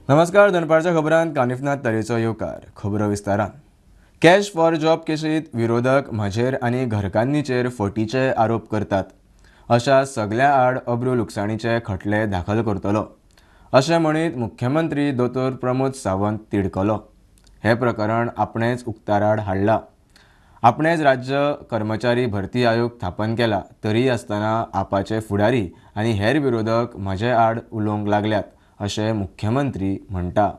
नमस्कार. दनपारच्या खबरांत कानिफनाथ तरेचो येवकार. खबरो विस्तारान. कॅश फॉर जॉब केशींत विरोधक म्हजेर आनी घरकान्नीचेर फटीचे आरोप करतात. अशा सगळ्या आड अब्रू लुकसाणीचे खटले दाखल करतलो अशें म्हणीत मुख्यमंत्री दोतोर प्रमोद सावंत तिडकलो. हे प्रकरण आपणेच उक्ताडार हाडला. आपणेच राज्य कर्मचारी भरती आयोग स्थापन केला तरी आसतना आपाचे फुडारी आनी हेर विरोधक म्हजे आड उलोवंक लागल्यात अशें मुख्यमंत्री म्हणटा.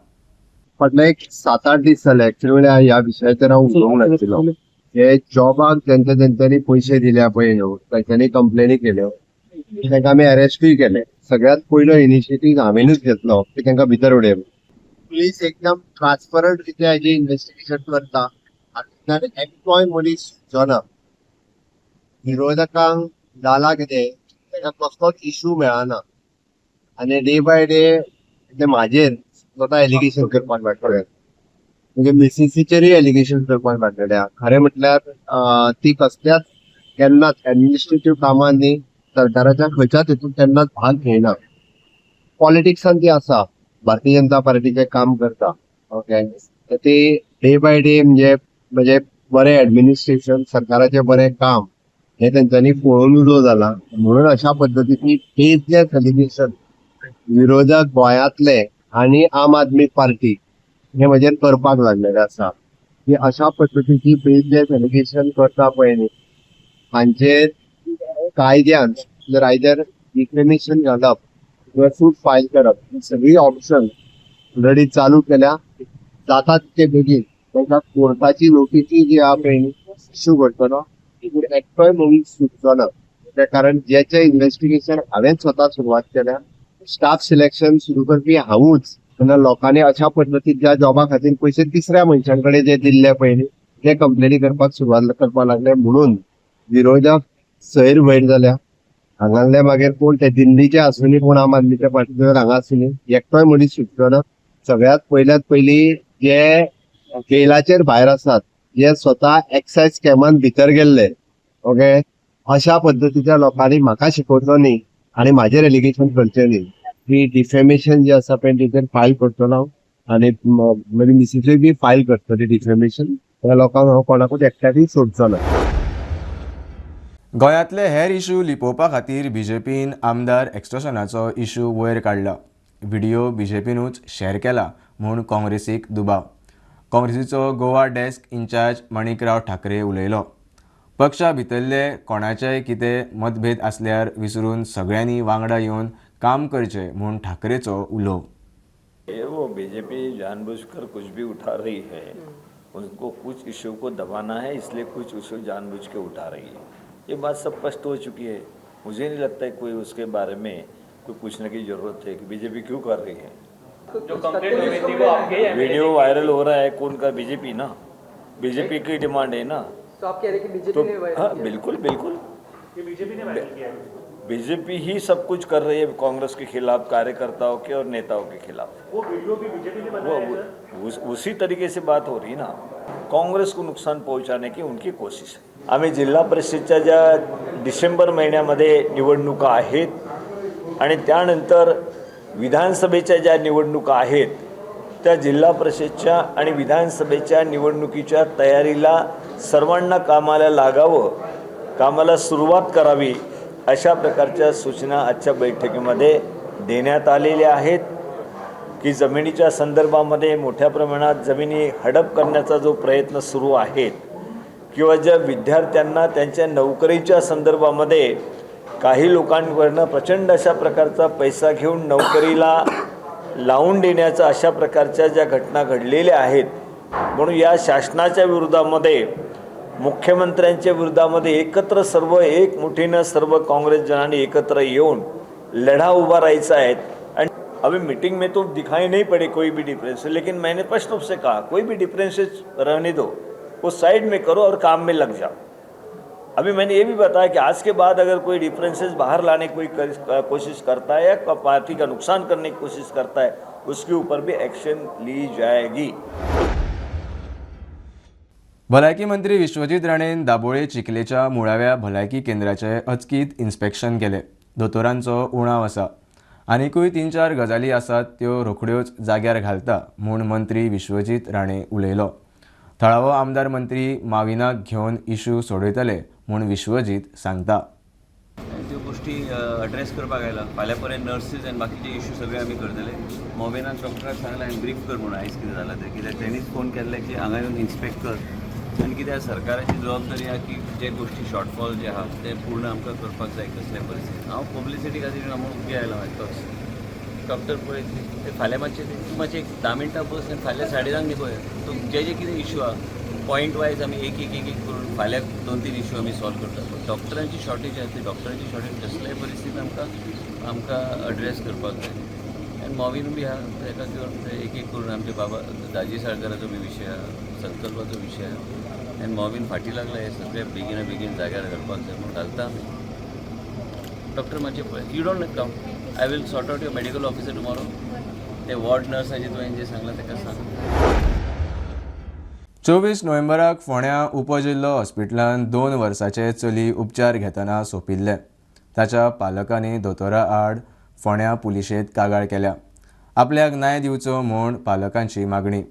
फाटले एक 7-8 दीस जाले एक्चुअली ह्या विशयाचेर हांव उलोवंक नाशिल्लो. हे जॉबाक जेंच्यांनी पयशे दिल्या पळय न्हू तांच्यांनी कंप्लेनी केल्यो, तांकां आमी अरेस्टूय केले. सगळ्यात पयलो इनिशिएटीव हांवेनूच घेतलो की तांकां भितर उडयलो. पुलीस एकदम ट्रान्सपरंट रित्या हेजी इन्व्हेस्टिगेशन करता आनी एम्प्लॉय मनीस सुचना. विरोधकांक जाला कितें तांकां कसलोच इश्यू मेळना आनी डे बाय डे ते म्हाजेर स्वता एलिगेशन करपाक लागले. म्हणजे मिसीसीचेरूय एलिगेशन करपाक लागलेल्या. खरें म्हटल्यार ती कसल्याच केन्नाच एडमिनिस्ट्रेटिव्ह कामांनी सरकाराच्या खंयच्याच हितून केन्नाच भाग घेयना. पॉलिटिक्सान ती आसा, भारतीय जनता पार्टीचे काम करता. ओके, ती डे बाय डे म्हणजे बरें एडमिनिस्ट्रेशन, सरकाराचें बरें काम हे तेंच्यांनी पळोवन उजो जाला. म्हणून अशा पद्दतीची बेजलेस एलिगेशन विरोधक गोंयांतले आनी आम आदमी पार्टी हे म्हजेर करपाक लागलेले आसा. की अशा पद्दतीची बेजलेस एलिगेशन करता पळय न्ही हांचेर कायद्यान जर आयदर डिफेमेशन घालप किंवा सूट फायल करप ही सगळी ऑप्शन ऑलरेडी चालू केल्या. जाता तितके बेगीन तांकां कोर्टाची नोटीसी जी आहा पळय इश्यू करतलो. एकटोय मनीस सुटचो ना. त्या कारण जेचे इन्व्हेस्टिगेशन हांवें स्वता सुरवात केल्या. स्टाफ सिलेक्शन सुरू करपी हांवूच. तेन्ना लोकांनी अशा पद्दतीन ज्या जॉबा खातीर पयशे तिसऱ्या मनशांकडे जे दिल्ले पळय न्ही ते कंप्लेनी करपाक सुरवात करपाक लागले. म्हणून विरोधक सैर वयर जाल्या. हांगासले मागीर कोण ते दिल्लीचे आसुनी कोण आम आदमीच्या पार्टीचेर हांगा आसुनी एकटोय मनीस सुटचो ना. सगळ्यात पयली जे बेलाचेर भायर आसात, जे स्वता एक्सायज स्कॅमान भितर गेल्ले, ओके, अशा पद्दतीच्या लोकांनी म्हाका शिकोवचो न्ही आनी म्हाजेर एलिगेशन करचें न्ही. ही डिफेमेशन जी आसा पळय तेचेर फायल करतलो हांव आनी म्हजी मिसेसूय बी फायल करतली डिफेमेशन. त्या लोकांक हांव कोणाकूच एकट्याकूय सोडचो ना. गोंयांतले हेर इश्यू लिपोवपा खातीर बीजेपीन आमदार एक्स्ट्रॉशनाचो इश्यू वयर काडला. व्हिडिओ बीजेपीनूच शेअर केला म्हूण काँग्रेसीक दुबाव. काँग्रेसीचो गोवा डेस्क इन्चार्ज माणिकराव ठाकरे उलयलो. पक्षा भितरले कोणाचेय कितें मतभेद आसल्यार विसरून सगळ्यांनी वांगडा येवन काम करचें म्हूण ठाकरेचो उलो. वो बीजेपी जानबूझकर कुछ भी उठा रही है, उनको कुछ इश्यू को दबाना है, इसलिए कुछ इश्यू जानबूझ के उठा रही है. ये बात सब स्पष्ट हो चुकी है. मुझे नहीं लगता है कोई उसके बारे में कोई पूछने की जरूरत है कि बीजेपी क्यों कर रही है. जो कंप्लेंट हुई थी वो आपके वीडियो वायरल हो रहा है, कौन का? बीजेपी ना, बीजेपी की डिमांड है ना. तो आप कह रहे हैं कि बीजेपी ने वायरल हाँ, किया? बिल्कुल बिल्कुल ये बीजेपी ने वायरल किया है? बीजेपी ही सब कुछ कर रही है कांग्रेस के खिलाफ, कार्यकर्ताओं के और नेताओं के खिलाफ. वो वीडियो भी बीजेपी ने बनाया है सर? उसी तरीके से बात हो रही ना. काँग्रेस को नुकसान पहुंचाने की उनकी कोशिश है. आम्ही जिल्हा परिषदच्या ज्या डिसेंबर महिन्यामध्ये निवडणुका आहेत आणि त्यानंतर विधानसभेच्या ज्या निवडणुका आहेत त्या जिल्हा परिषदच्या आणि विधानसभेच्या निवडणुकीच्या तयारीला सर्वांना कामाला लागावं, कामाला सुरुवात करावी अशा प्रकारच्या सूचना आजच्या बैठकीमध्ये देण्यात आलेल्या आहेत. की जमिनीच्या संदर्भामध्ये मोठ्या प्रमाणात जमिनी हडप करण्याचा जो प्रयत्न सुरू आहे किंवा ज्या विद्यार्थ्यांना त्यांच्या नोकरीच्या संदर्भामध्ये काही लोकांकडून प्रचंड अशा प्रकारचा पैसा घेऊन नोकरीला लावून देण्याचा अशा प्रकारच्या ज्या घटना घडलेल्या आहेत. म्हणून या शासनाच्या विरोधामध्ये, मुख्यमंत्र्यांच्या विरोधामध्ये एकत्र सर्व एकमुठीनं सर्व काँग्रेस जनांनी एकत्र येऊन लढा उभा राहायचा आहे. आणि अभी मीटिंग में तो दिखाई नहीं पड़े कोई भी डिफरेंस, लेकिन मैंने स्पष्ट रूप से कहा कोई भी डिफरेंसेस रहने दो, वो साइड में करो और काम में लग जाओ. अभी मैंने ये भी बताया कि आज के बाद अगर कोई डिफरेंसेस बाहर लाने की कोई कोशिश करता है या पार्टी का नुकसान करने की कोशिश करता है उसके ऊपर भी एक्शन ली जाएगी. भलायकी मंत्री विश्वजीत राणेन दाबोळे चिखलेच्या मुळाव्या भलायकी केंद्राचे अचकीत इन्स्पेक्शन केले. दोतोरांचो उणाव आसा. आनीकूय 3-4 गजाली आसात त्यो रोखड्योच जाग्यार घालता म्हूण मंत्री विश्वजीत राणे उलयलो. थळावो आमदार मंत्री माविनाक घेवन इशू सोडयतले म्हूण विश्वजीत सांगता. त्यो गोष्टी एड्रेस करपाक आयला. फाल्यां पर्यंत नर्सीस आनी बाकीचे इश्यू सगळे आमी करतले. मोविनान डॉक्टराक सांगलें हांवें ब्रीफ कर म्हणून आयज कितें जालां तें, कित्याक तेणीच फोन केल्ले की हांगा येवन इन्स्पेक्ट कर आनी कित्याक सरकाराची जबाबदारी आहा की जे गोष्टी शॉर्टफॉल जे आहा ते पूर्ण आमकां करपाक जाय कसले परिस्थितींत. हांव पब्लिसिटी खातीर हांव उबी आयला तोच डॉक्टर पळय ते फाल्यां मातशें एक 10 मिनटां बस आनी फाल्यां 9:30 न्ही पळय तो जे कितें इश्यू आहा पॉयंट वायज आमी एक करून फाल्यां 2-3 इश्यू आमी सॉल्व करतात. डॉक्टरांची शॉर्टेज आसा ती डॉक्टरांची शॉर्टेज कसल्याय परिस्थितींत आमकां एड्रेस करपाक जाय. आनी मोवीन बी आहा ताका घेवन एक करून आमचे बाबा दाजी साळकाराचो बी विशय आहा, संकल्पाचो विशय आहा आनी मोवीन फाटी लागला हे सगळे बेगीन जाग्यार घालपाक जाय म्हूण घालता आमी. डॉक्टर मातशें पळय you don't come, I will sort out your medical officer tomorrow. ते वॉर्ड नर्साचे तुवें जें सांगलां ताका सांग. 24 नोव्हेंबराक फोंड्या उपजिल्लो हॉस्पिटलांत 2 वर्सांचे चली उपचार घेतना सोंपिल्ले. ताच्या पालकांनी दोतोरा आड फोंड्या पुलिशेंत कागाळ केल्या. आपल्याक न्याय दिवचो म्हूण पालकांची मागणी.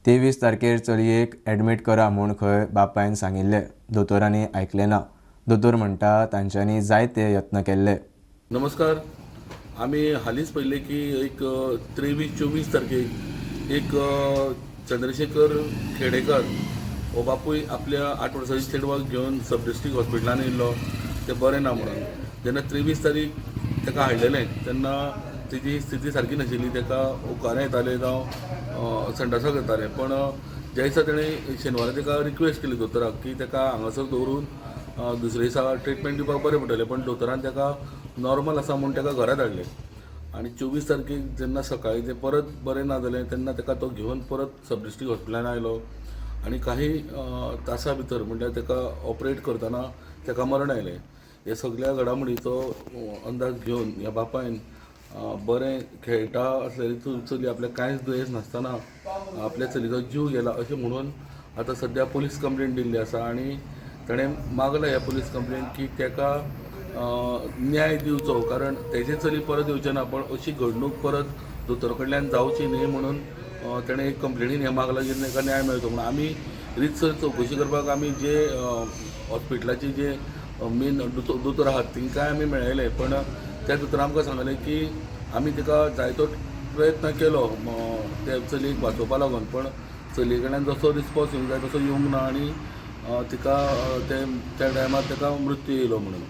23 तारखेर चलयेक एडमीट करा म्हूण खंय बापायन सांगिल्ले. दोतोरांनी आयकलें ना. दोतोर म्हणटा तांच्यांनी जायते यत्न केल्ले. नमस्कार. आम्ही हालींच पळयलें की एक 23-24 तारखेक एक चंद्रशेखर खेडेकर हो बापूय आपल्या 8 वर्सांची चेडवाक घेवन सब डिस्ट्रिक्ट हॉस्पिटलान येयल्लो. ते बरें ना म्हणून जेन्ना 23 तारीख ताका हाडलेलें तेन्ना तेजी स्थिती सारकी नाशिल्ली. ताका उकारें येतालें जावं संडासा करतालें. पण ज्या दिसा ताणें शेनवारा ताका रिक्वेस्ट केली दोतोराक की ताका हांगासर दवरून दुसरे दिसा ट्रिटमेंट दिवपाक बरें पडटलें. पण दोतोरान ताका नॉर्मल आसा म्हूण ताका घरा धाडलें. आनी 24 तारखेक जेन्ना सकाळीं तें परत बरें ना जालें तेन्ना ताका तो घेवन परत सब डिस्ट्रिक्ट हॉस्पिटलान आयलो. आनी काही तासां भितर म्हणल्यार ताका ऑपरेट करतना ताका मरण आयलें. हे सगळ्या घडामोडीचो अंदाज घेवन ह्या बापायन बरें खेळटा आसलेली चली आपल्याक कांयच दुयेंस नासतना आपल्या चलीचो जीव गेला अशें म्हणून आतां सद्या पुलीस कंप्लेंट दिल्ली आसा. आनी ताणें मागला ह्या पुलीस कंप्लेंट की ताका न्याय दिवचो, कारण तेजे चली परत येवचें ना. पण अशी घडणूक परत दोतोरा कडल्यान जावची न्ही म्हणून ताणें एक कंप्लेनीन हें मागलां की ताका न्याय मेळचो म्हणून. आमी रितसर चवकशी करपाक आमी जे हॉस्पिटलाचे जे मेन दोतोर आहात तांकांय आमी मेळयले. पण त्या दोतोरान आमकां सांगलें की आमी ताका जायतो प्रयत्न केलो त्या चलयेक वाचोवपा लागून. पण चलये कडल्यान जसो रिस्पॉन्स येवंक जाय तसो येवंक ना. आनी तिका त्या टायमार ताका मृत्यू येयलो म्हणून.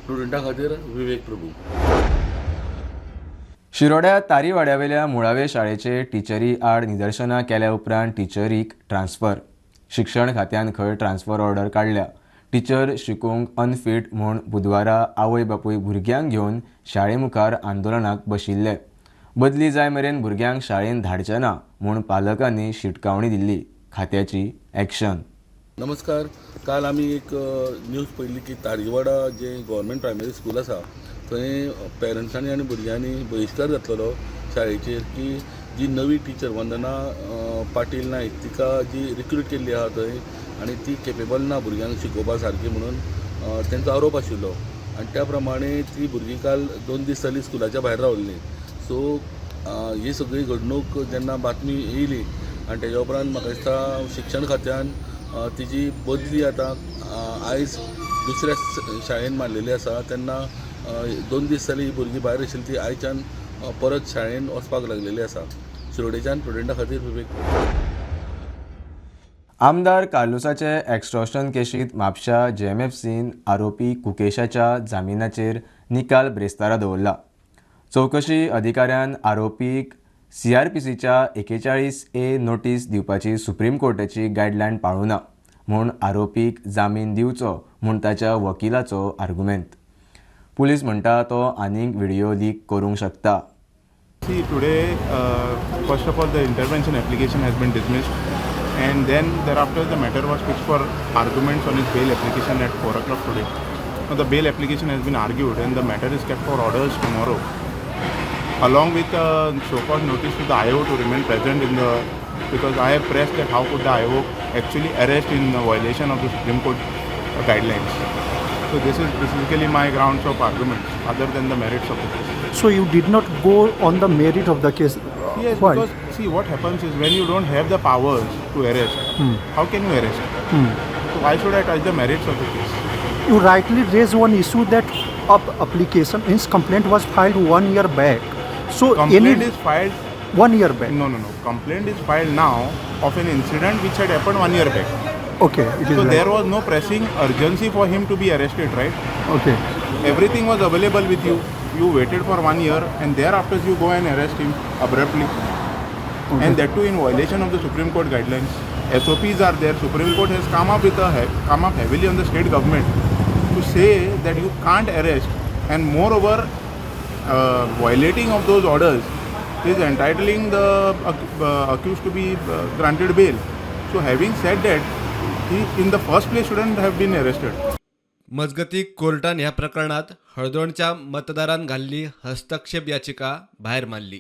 स्टुडंटा खातीर विवेक प्रभू. शिरोड्या तारीवाड्यावेल्या मुळावे शाळेचे टिचरी आड निदर्शनां केल्या उपरांत टिचरीक ट्रान्स्फर. शिक्षण खात्यान खंय ट्रान्स्फर ऑर्डर काडल्या. टिचर शिकूंक अनफीट म्हूण बुधवारा आवय बापूय भुरग्यांक घेवन शाळे मुखार आंदोलनाक बशिल्ले. बदली जाय मेरेन भुरग्यांक शाळेंत धाडचे ना म्हूण पालकांनी शिटकावणी दिल्ली. खात्याची एक्शन. नमस्कार. काल आमी एक न्यूज पळयली की तारीवाडा जे गव्हर्मेंट प्रायमरी स्कूल आसा थंय पेरंट्सांनी आनी भुरग्यांनी बहिश्कार घातलेलो शाळेचेर की जी नवी टीचर वंदना पाटील नायक तिका जी रिक्रूट केल्ली आहा थंय आनी ती केपेबल ना भुरग्यांक शिकोवपा सारकी म्हणून तेंचो आरोप आशिल्लो. आनी त्या प्रमाणे ती भुरगीं काल 2 दीस जालीं स्कुलाच्या भायर रावल्लीं. सो ही सगळी घडणूक जेन्ना बातमी येयली आनी तेज्या उपरांत म्हाका दिसता शिक्षण खात्यान तिची बदली आतां आयज दुसऱ्या शाळेन मारलेली आसा. तेन्ना 2 दीस जालीं ही भुरगीं भायर आशिल्ली ती आयच्यान परत शाळेन वचपाक लागलेली आसा. शिरोडेच्यान स्टुडंटा खातीर विवेक. आमदार कार्लोसाचे एक्स्टॉर्शन केशींत म्हापशा JMFCन आरोपी कुकेशाच्या जामिनाचेर निकाल ब्रेस्तारा दवरला. चवकशी अधिकाऱ्यान आरोपीक CRPCच्या 41A नोटीस दिवपाची सुप्रीम कोर्टाची गायडलायन पाळूना म्हूण आरोपीक जामीन दिवचो म्हूण ताच्या वकिलाचो आर्ग्युमेंट. पुलीस म्हणटा तो आनीक व्हिडिओ लीक करूंक शकता. See, today, first of all, the intervention application has been dismissed, and then thereafter the matter was fixed for arguments on his bail application at 4 o'clock today. Now, the bail application has been argued, and the matter is kept for orders tomorrow, along with a so-called notice to the IO to remain present in the, because I have pressed that how could the IO actually arrest in violation of the Supreme Court guidelines. So this is basically my grounds of argument, other than the merits of the case. So you did not go on the merit of the case. Yes, Why? because see what happens is when you don't have the powers to arrest, how can you arrest? So why should I touch the merits of the case? You rightly raised one issue that application, his complaint was filed 1 year back. So Complaint is filed. 1 year back. No. Complaint is filed now of an incident which had happened 1 year back. Okay, it is So like, there was no pressing urgency for him to be arrested, right? okay. Everything was available with you. You waited for 1 year and thereafter you go and arrest him abruptly. And that too in violation of the Supreme Court guidelines. SOPs are there. Supreme Court has come up heavily on the state government to say that you can't arrest, and moreover violating of those orders is entitling the accused to be granted bail. So having said that, he in the first place shouldn't have been arrested. मजगती कोर्टान ह्या प्रकरणात हळदोणच्या मतदारांन घाल्ली हस्तक्षेप याचिका भायर मारली.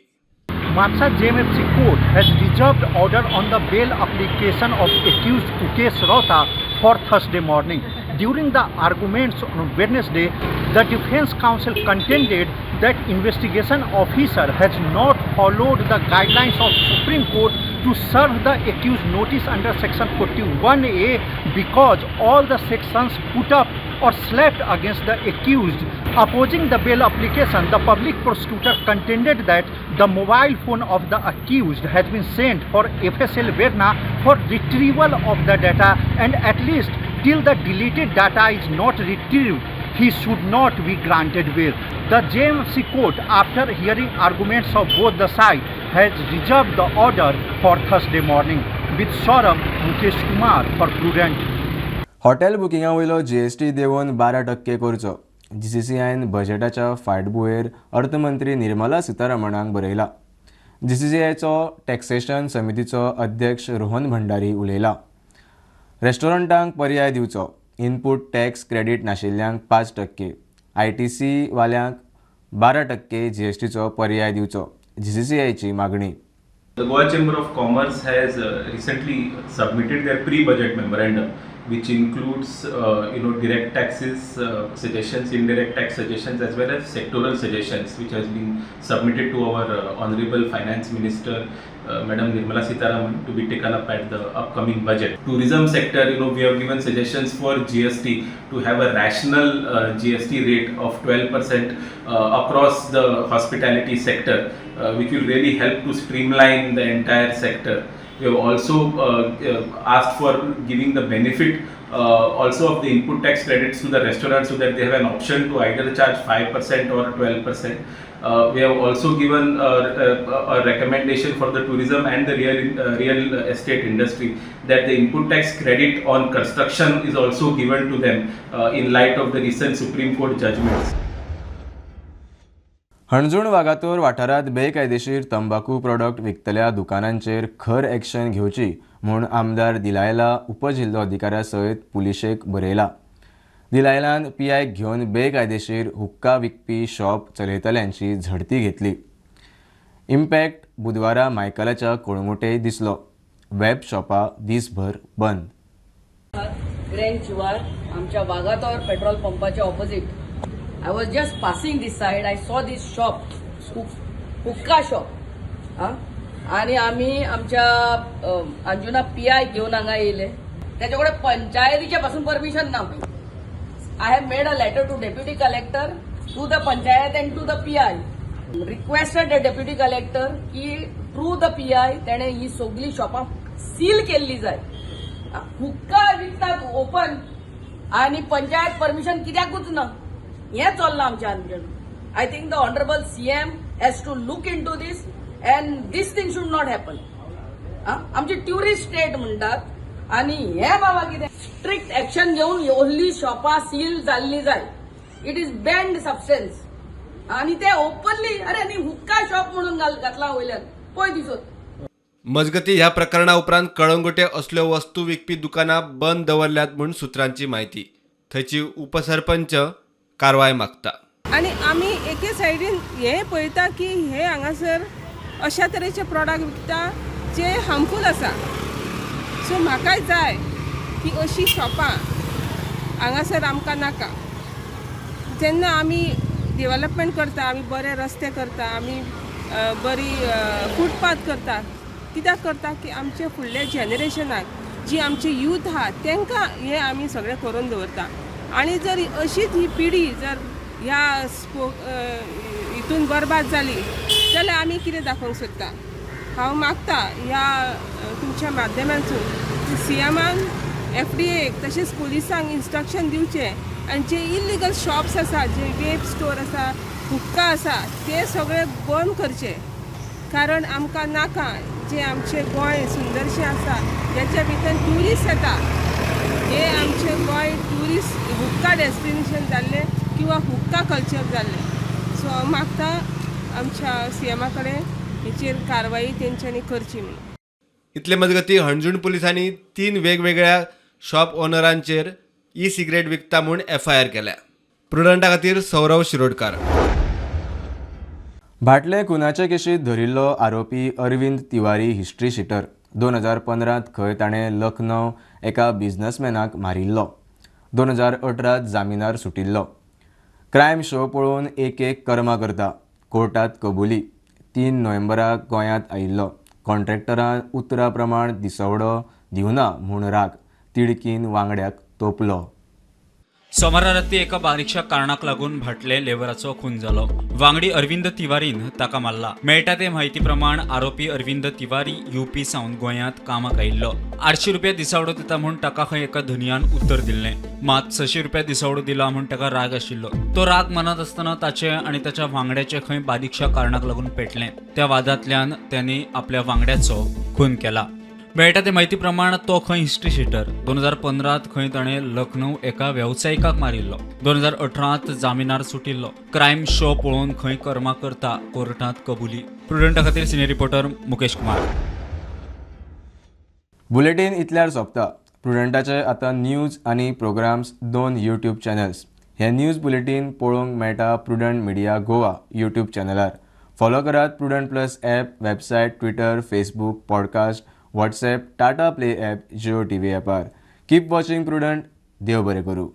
Marsha JMFC Court has reserved order on the bail application of accused Ukesh Rota for Thursday morning. During the arguments on Wednesday, the defense counsel contended that investigation officer has not followed the guidelines of Supreme Court to serve the accused notice under section 41A because all the sections put up or slapped against the accused. Opposing the bail application, the public prosecutor contended that the mobile phone of the accused has been sent for FSL Verna for retrieval of the data, and at least till the deleted data is not retrieved, he should not be granted bail. The JMFC Court, after hearing arguments of both the sides, has reserved the order for Thursday morning. With Saurabh, Mukesh Kumar for Prudent. Hotel बुकिंगा वयलो GST देंवन 12% करचो. GCCIन बजेटाच्या फाटभुंयेर अर्थमंत्री निर्मला सीतारामणाक बरयला. GCCIचो taxation समितीचो अध्यक्ष रोहन भंडारी उलयला. रेस्टॉरंटांक पर्याय दिवचो. इनपूट टॅक्स क्रेडीट नाशिल्ल्यांक 5%, ITC वाल्यांक 12% GSTचो पर्याय दिवचो. GCCIची मागणी. The Goa Chamber of Commerce has recently submitted their pre-budget memorandum, which includes direct taxes suggestions, indirect tax suggestions, as well as sectoral suggestions, which has been submitted to our Honorable Finance Minister, Madam Nirmala Sitharaman, to be taken up at the upcoming budget. Tourism sector, we have given suggestions for GST to have a rational GST rate of 12% across the hospitality sector, which will really help to streamline the entire sector. We have also asked for giving the benefit also of the input tax credits to the restaurants so that they have an option to either charge 5% or 12%. We have also given a recommendation for the tourism and the real estate industry that the input tax credit on construction is also given to them in light of the recent Supreme Court judgments. Anjuna Vagator वाठारांत बेकायदेशीर तंबाखू product विकतल्या दुकानांचेर खर action घेवची म्हूण आमदार दिलायला उपजिल्लो अधिकाऱ्या सयत पुलिशेक बरयला. दिलायलान PI घेवन बेकायदेशीर हुक्का विकपी शॉप चलयतल्यांची झडती घेतली. इम्पॅक्ट बुधवारा मायकलाच्या कोळंगुटे दिसलो. वेब शॉपां दिसभर बंद. ग्रँड जुवार आमच्या वागातोर पेट्रोल पंपाच्या opposite. I was just passing this side. I saw this shop, hookah shop. आणि आम्ही आमच्या अंजुना PI घेऊन हांगा येयले. त्याच्याकडे पंचायतीच्या पासून परमिशन ना. I have made a letter to Deputy Collector, to the Panchayat and to the PI. Requested the Deputy Collector की through the PI त्याने ही सगळी शॉपां सील केल्ली जाय. हुक्का विकतात ओपन आणि पंचायत परमिशन कित्याकूच ना. हे चल्लां आमच्या अंदर. I think the honourable CM has to look in to this and this thing should not happen. आमची ट्युरिस्ट स्टेट म्हणटात आणि हे बाबा कितें स्ट्रिक्ट एक्शन घेवन व्हडली शॉपां सील जाल्ली जाय. इट इज बॅन्ड सबस्टन्स आणि ते ओपनली अरे हुक्का शॉप म्हणून घातला वयल्यान पळय दिसत. मजगती ह्या प्रकरणा उपरांत कळंगुटे असल्यो वस्तू विकपी दुकानां बंद दवरल्यात म्हूण सुत्रांची माहिती. थंयची उपसरपंच कारवाय मागता. आणि आमी एके सायडीन हे पळयता की हे हांगासर अशा तरेचे प्रॉडक्ट विकता जे हार्मफूल आसा. सो म्हाकाय जाय की अशी शॉपां हांगासर आमकां नाका. जेन्ना आमी डेव्हलपमेंट करता, आमी बरे रस्ते करता, आमी बरी फुटपाथ करता. कित्याक करता की आमचे फुडले जनरेशनाक जी आमची यूथ आहा तांकां हे आमी सगळें करून दवरता. आनी जर अशीच ही पिढी जर ह्या हितून बरबाद जाली जाल्यार आमी कितें दाखोवंक सोदता. हांव मागता ह्या तुमच्या माध्यमांतून CMान FDA तशेंच पुलिसांक इन्स्ट्रक्शन दिवचें आनी जे इल्लिगल शॉप्स आसा, जे वेब स्टोर आसा, हुक्का आसा, ते सगळे बंद करचे. कारण आमकां नाका जे आमचे गोंय सुंदरशें आसा जेच्या भितर ट्युरिस्ट येता, हे आमचे गोंय ट्युरिस्ट हुक्का डेस्टिनेशन जाल्लें किंवा हुक्का कल्चर जाल्लें. सो हांव मागता आमच्या CMा कडेन हेचेर कारवाई तेंच्यांनी करची म्हणून. इतले मजगती हणजूण पुलिसांनी 3 वेगवेगळ्या शॉप ओनरांचेर सिगरेट विकता म्हूण FIR केल्या. प्रुडंटा खातीर सौरव शिरोडकार. भाटले खुनाचे केशीत धरिल्लो आरोपी अरविंद तिवारी हिस्ट्री शीटर 2015 खंय ताणें लखनौ एका बिझनसमॅनाक मारिल्लो. 2018 जामिनार सुटिल्लो. क्रायम शो पळोवन एक कर्मा करता. कोर्टात कबुली. 3 नोव्हेंबराक गोंयांत आयिल्लो. कॉन्ट्रॅक्टरान उतरा प्रमाण दिसवडो दिवना म्हूण राग तिडकीन वांगड्याक तोपलो. सोमारा राती एका बारीकशा कारणाक लागून भाटले लेबराचो खून जालो. वांगडी अरविंद तिवारीन ताका मारला. मेळटा ते म्हायती प्रमाण आरोपी अरविंद तिवारी UP सावन गोंयांत कामाक आयिल्लो. 800 रुपया दिसावडो दिता म्हूण ताका खंय एका धनियान उत्तर दिल्लें. मात 600 रुपया दिसावडो दिला म्हूण ताका राग आशिल्लो. तो राग मनात आसतना ताचे आनी ताच्या वांगड्याचे खंय बारीकशा कारणाक लागून पेटलें. त्या वादांतल्यान त्यांनी आपल्या वांगड्याचो खून केला. मेळटा ते म्हायती प्रमाण तो खंय हिस्ट्री शीटर. 2015 खंय ताणें लखनौ एका वेवसायिकाक मारिल्लो. 2018 जामिनार सुटिल्लो. क्रायम शो पळोवन खंय कर्मा करता कोर्टांत कबुली. प्रुडंटा खातीर senior reporter Mukesh Kumar. Bulletin इतल्यार सोंपता. प्रुडंटाचे आतां न्यूज आनी प्रोग्राम्स 2 YouTube चॅनल्स. हे न्यूज बुलेटीन पळोवंक मेळटा प्रुडंट मिडिया गोवा YouTube चॅनलार. फॉलो करात Prudent plus app, website, Twitter, Facebook, podcast, WhatsApp, Tata play app, Jio TV ॲपार. Keep watching Prudent. देव बरें करूं.